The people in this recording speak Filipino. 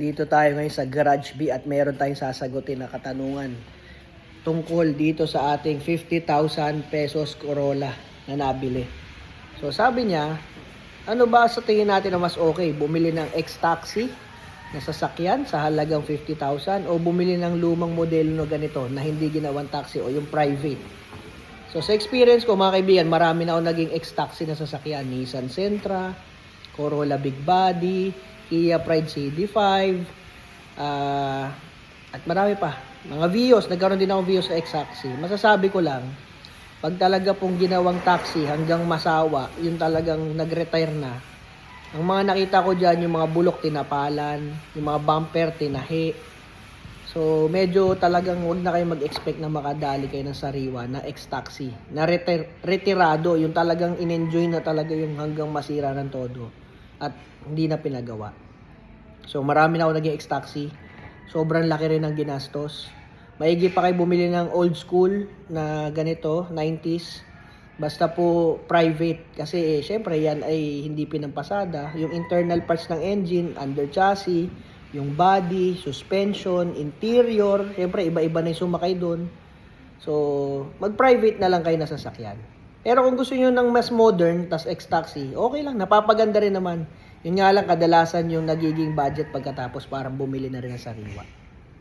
Dito tayo ngayon sa Garage B at meron tayong sasagutin na katanungan tungkol dito sa ating 50,000 pesos Corolla na nabili. So sabi niya, ano ba sa tingin natin na mas okay? Bumili ng ex-taxi na sasakyan sa halagang 50,000 o bumili ng lumang modelo na ganito na hindi ginawang taxi o yung private? So sa experience ko mga kaibigan, marami na ako naging ex-taxi na sasakyan. Nissan Sentra, Corolla Big Body, Kia Pride CD5, at marami pa. Mga Vios, nagkaroon din ako Vios sa ex-taxi. Masasabi ko lang, pag talaga pong ginawang taxi hanggang masawa, yung talagang nag-retire na, ang mga nakita ko dyan, yung mga bulok tinapalan, yung mga bumper tinahi. So, medyo talagang huwag na kayo mag-expect na makadali kayo ng sariwa na ex-taxi. Na retirado, yung talagang in-enjoy na talaga yung hanggang masira ng todo. At hindi na pinagawa. So, marami na ako naging ex-taxi. Sobrang laki rin ng ginastos. Maigi pa kayo bumili ng old school na ganito, 90s. Basta po private. Kasi, syempre, yan ay hindi pinampasada. Yung internal parts ng engine, under chassis, yung body, suspension, interior. Syempre, iba-iba na yung sumakay doon. So, mag-private na lang kayo na sasakyan. Pero kung gusto niyo ng mas modern, tas ex-taxi, okay lang, napapaganda rin naman. Yun nga lang, kadalasan yung nagiging budget pagkatapos parang bumili na rin ng sariwa.